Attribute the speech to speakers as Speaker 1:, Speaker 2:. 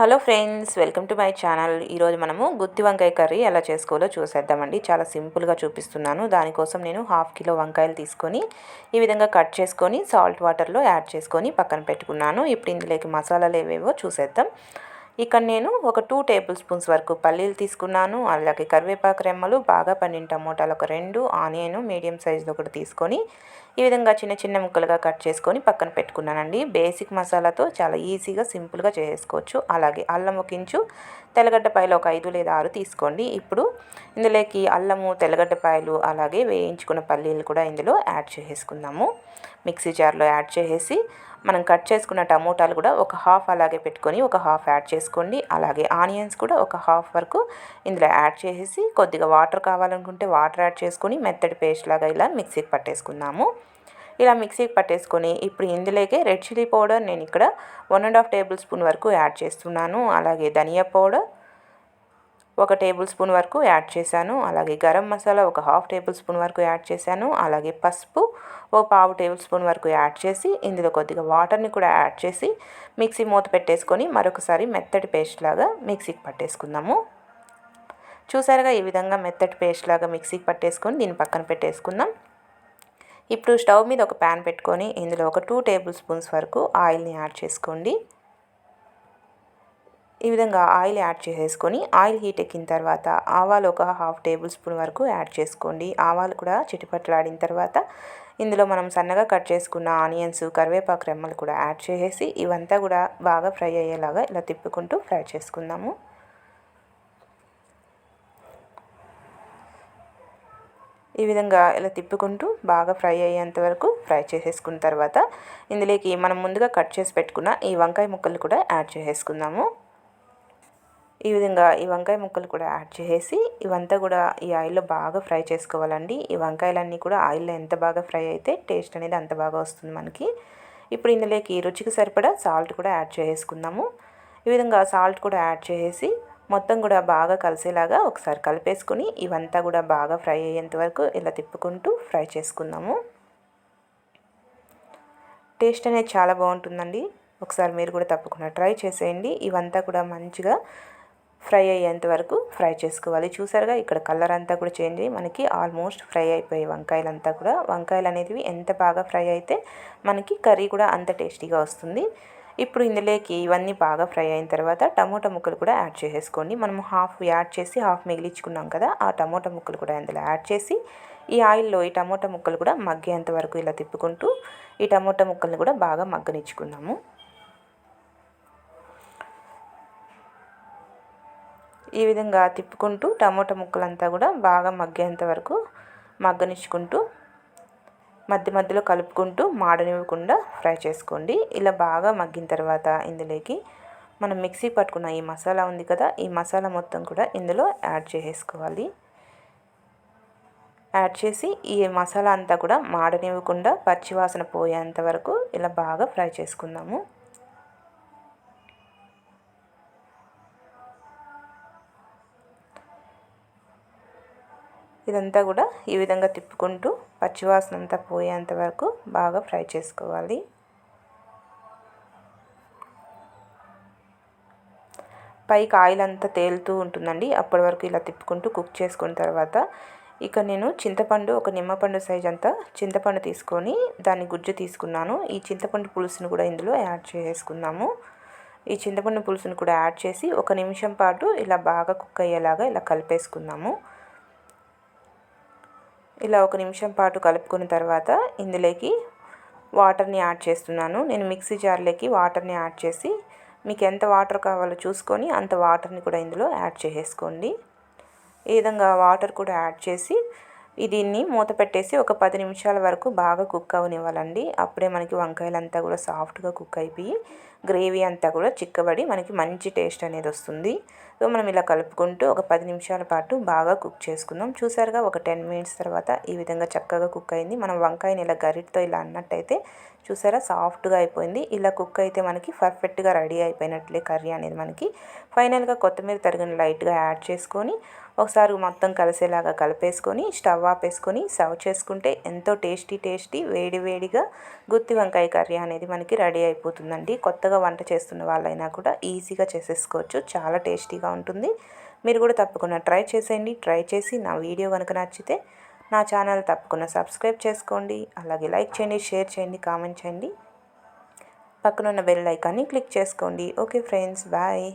Speaker 1: Hello friends, welcome to my channel. ఈరోజు మనము గుత్తి వంకాయ కర్రీ ఎలా చేసుకోవాలో చూసేద్దామండి. చాలా సింపుల్గా చూపిస్తున్నాను. దానికోసం నేను 1/2 కిలో వంకాయలు తీసుకొని ఈ విధంగా కట్ చేసుకొని సాల్ట్ వాటర్లో యాడ్ చేసుకొని పక్కన పెట్టుకున్నాను. ఇప్పుడు ఇందులోకి మసాలాలు ఏవేవో చూసేద్దాం. ఇక్కడ నేను ఒక 2 టేబుల్ స్పూన్స్ వరకు పల్లీలు తీసుకున్నాను. అలాగే కరివేపాకు రెమ్మలు, బాగా పండిన టమోటాలు ఒక 2, ఆనియన్ మీడియం సైజులో ఒకటి తీసుకొని ఈ విధంగా చిన్న చిన్న ముక్కలుగా కట్ చేసుకొని పక్కన పెట్టుకున్నానండి. బేసిక్ మసాలాతో చాలా ఈజీగా సింపుల్గా చేసుకోవచ్చు. అలాగే అల్లం ఒక ఇంచు, తెల్లగడ్డపాయలు ఒక 5 లేదా 6 తీసుకోండి. ఇప్పుడు ఇందులోకి అల్లము, తెల్లగడ్డపాయలు అలాగే వేయించుకున్న పల్లీలు కూడా ఇందులో యాడ్ చేసుకుందాము. మిక్సీ జార్లో యాడ్ చేసేసి మనం కట్ చేసుకున్న టమోటాలు కూడా ఒక 1/2 అలాగే పెట్టుకొని ఒక 1/2 యాడ్ చేసుకోండి. అలాగే ఆనియన్స్ కూడా ఒక 1/2 వరకు ఇందులో యాడ్ చేసేసి కొద్దిగా వాటర్ కావాలనుకుంటే వాటర్ యాడ్ చేసుకొని మెత్తటి పేస్ట్ లాగా ఇలా మిక్సీకి పట్టేసుకుందాము. ఇలా మిక్సీకి పట్టేసుకొని ఇప్పుడు ఇందులోకి రెడ్ చిల్లీ పౌడర్ నేను ఇక్కడ 1.5 టేబుల్ స్పూన్ వరకు యాడ్ చేస్తున్నాను. అలాగే ధనియా పౌడర్ ఒక టేబుల్ స్పూన్ వరకు యాడ్ చేశాను. అలాగే గరం మసాలా ఒక 1/2 టేబుల్ స్పూన్ వరకు యాడ్ చేశాను. అలాగే పసుపు ఒక 1/2 టేబుల్ స్పూన్ వరకు యాడ్ చేసి ఇందులో కొద్దిగా వాటర్ని కూడా యాడ్ చేసి మిక్సీ మూత పెట్టేసుకొని మరొకసారి మెత్తటి పేస్ట్ లాగా మిక్సీకి పట్టేసుకుందాము. చూసారుగా, ఈ విధంగా మెత్తటి పేస్ట్ లాగా మిక్సీకి పట్టేసుకొని దీన్ని పక్కన పెట్టేసుకుందాం. ఇప్పుడు స్టవ్ మీద ఒక ప్యాన్ పెట్టుకొని ఇందులో ఒక 2 టేబుల్ స్పూన్స్ వరకు ఆయిల్ని యాడ్ చేసుకోండి. ఈ విధంగా ఆయిల్ యాడ్ చేసేసుకొని ఆయిల్ హీట్ ఎక్కిన తర్వాత ఆవాలు ఒక 1/2 టేబుల్ స్పూన్ వరకు యాడ్ చేసుకోండి. ఆవాలు కూడా చిటిపట్లాడిన తర్వాత ఇందులో మనం సన్నగా కట్ చేసుకున్న ఆనియన్స్, కరివేపాకు రెమ్మలు కూడా యాడ్ చేసేసి ఇవంతా కూడా బాగా ఫ్రై అయ్యేలాగా ఇలా తిప్పుకుంటూ ఫ్రై చేసుకుందాము. ఈ విధంగా ఇలా తిప్పుకుంటూ బాగా ఫ్రై అయ్యేంత వరకు ఫ్రై చేసేసుకున్న తర్వాత ఇందులోకి మనం ముందుగా కట్ చేసి పెట్టుకున్న ఈ వంకాయ ముక్కలు కూడా యాడ్ చేసేసుకుందాము. ఈ విధంగా ఈ వంకాయ ముక్కలు కూడా యాడ్ చేసేసి ఇవంతా కూడా ఈ ఆయిల్లో బాగా ఫ్రై చేసుకోవాలండి. ఈ వంకాయలన్నీ కూడా ఆయిల్లో ఎంత బాగా ఫ్రై అయితే టేస్ట్ అనేది అంత బాగా వస్తుంది మనకి. ఇప్పుడు ఇందులోకి రుచికి సరిపడా సాల్ట్ కూడా యాడ్ చేసుకుందాము. ఈ విధంగా సాల్ట్ కూడా యాడ్ చేసేసి మొత్తం కూడా బాగా కలిసేలాగా ఒకసారి కలిపేసుకొని ఇవంతా కూడా బాగా ఫ్రై అయ్యేంత వరకు ఇలా తిప్పుకుంటూ ఫ్రై చేసుకుందాము. టేస్ట్ అనేది చాలా బాగుంటుందండి. ఒకసారి మీరు కూడా తప్పకుండా ట్రై చేసేయండి. ఇవంతా కూడా మంచిగా ఫ్రై అయ్యేంత వరకు ఫ్రై చేసుకోవాలి. చూసారుగా, ఇక్కడ కలర్ అంతా కూడా చేంజ్ అయ్యి మనకి ఆల్మోస్ట్ ఫ్రై అయిపోయాయి వంకాయలంతా కూడా. వంకాయలు అనేవి ఎంత బాగా ఫ్రై అయితే మనకి కర్రీ కూడా అంత టేస్టీగా వస్తుంది. ఇప్పుడు ఇందులోకి ఇవన్నీ బాగా ఫ్రై అయిన తర్వాత టమోటా ముక్కలు కూడా యాడ్ చేసేసుకోండి. మనం 1/2 యాడ్ చేసి 1/2 మిగిలించుకున్నాం కదా, ఆ టమోటా ముక్కలు కూడా ఇందులో యాడ్ చేసి ఈ ఆయిల్లో ఈ టమోటా ముక్కలు కూడా మగ్గేంత వరకు ఇలా తిప్పుకుంటూ ఈ టమోటా ముక్కల్ని కూడా బాగా మగ్గనిచ్చుకుందాము. ఈ విధంగా తిప్పుకుంటూ టమోటా ముక్కలంతా కూడా బాగా మగ్గేంత వరకు మగ్గనిచ్చుకుంటూ మధ్య మధ్యలో కలుపుకుంటూ మాడనివ్వకుండా ఫ్రై చేసుకోండి. ఇలా బాగా మగ్గిన తర్వాత ఇందులోకి మనం మిక్సీ పట్టుకున్న ఈ మసాలా ఉంది కదా, ఈ మసాలా మొత్తం కూడా ఇందులో యాడ్ చేసేసుకోవాలి. యాడ్ చేసి ఈ మసాలా అంతా కూడా మాడనివ్వకుండా పచ్చివాసన పోయేంత వరకు ఇలా బాగా ఫ్రై చేసుకుందాము. ఇదంతా కూడా ఈ విధంగా తిప్పుకుంటూ పచ్చివాసన అంతా పోయేంత వరకు బాగా ఫ్రై చేసుకోవాలి. పైకి ఆయిల్ అంతా తేలుతూ ఉంటుందండి. అప్పటి వరకు ఇలా తిప్పుకుంటూ కుక్ చేసుకున్న తర్వాత ఇక నేను చింతపండు ఒక నిమ్మపండు సైజ్ అంతా చింతపండు తీసుకొని దాన్ని గుజ్జు తీసుకున్నాను. ఈ చింతపండు పులుసును కూడా ఇందులో యాడ్ చేసుకుందాము. ఈ చింతపండు పులుసును కూడా యాడ్ చేసి 1 నిమిషం పాటు ఇలా బాగా కుక్ అయ్యేలాగా ఇలా కలిపేసుకుందాము. ఇలా 1 నిమిషం పాటు కలుపుకున్న తర్వాత ఇందులోకి వాటర్ని యాడ్ చేస్తున్నాను. నేను మిక్సీ జార్లోకి వాటర్ని యాడ్ చేసి మీకు ఎంత వాటర్ కావాలో చూసుకొని అంత వాటర్ని కూడా ఇందులో యాడ్ చేసేసుకోండి. ఈ విధంగా వాటర్ కూడా యాడ్ చేసి దీన్ని మూత పెట్టేసి ఒక 10 నిమిషాల వరకు బాగా కుక్ అవనివ్వాలండి. అప్పుడే మనకి వంకాయలంతా కూడా సాఫ్ట్గా కుక్ అయిపోయి గ్రేవీ అంతా కూడా చిక్కబడి మనకి మంచి టేస్ట్ అనేది వస్తుంది. సో మనం ఇలా కలుపుకుంటూ ఒక 10 నిమిషాల పాటు బాగా కుక్ చేసుకుందాం. చూసారుగా, ఒక 10 మినిట్స్ తర్వాత ఈ విధంగా చక్కగా కుక్ అయింది. మనం వంకాయని ఇలా గరిటతో ఇలా అన్నట్టయితే చూసారా సాఫ్ట్గా అయిపోయింది. ఇలా కుక్ అయితే మనకి పర్ఫెక్ట్గా రెడీ అయిపోయినట్లే కర్రీ అనేది మనకి. ఫైనల్గా కొత్తిమీర తరిగిన లైట్గా యాడ్ చేసుకొని ఒకసారి మొత్తం కలిసేలాగా కలిపేసుకొని స్టవ్ ఆపేసుకొని సర్వ్ చేసుకుంటే ఎంతో టేస్టీ వేడి వేడిగా గుత్తి వంకాయ కర్రీ అనేది మనకి రెడీ అయిపోతుందండి. కొత్తగా వంట చేస్తున్న వాళ్ళైనా కూడా ఈజీగా చేసేసుకోవచ్చు. చాలా టేస్టీగా ఉంటుంది. మీరు కూడా తప్పకుండా ట్రై చేసేయండి. ట్రై చేసి నా వీడియో కనుక నచ్చితే నా ఛానల్ తప్పకుండా సబ్స్క్రైబ్ చేసుకోండి. అలాగే లైక్ చేయండి, షేర్ చేయండి, కామెంట్ చేయండి. పక్కనున్న బెల్ ఐకాన్ని క్లిక్ చేసుకోండి. Okay friends, bye.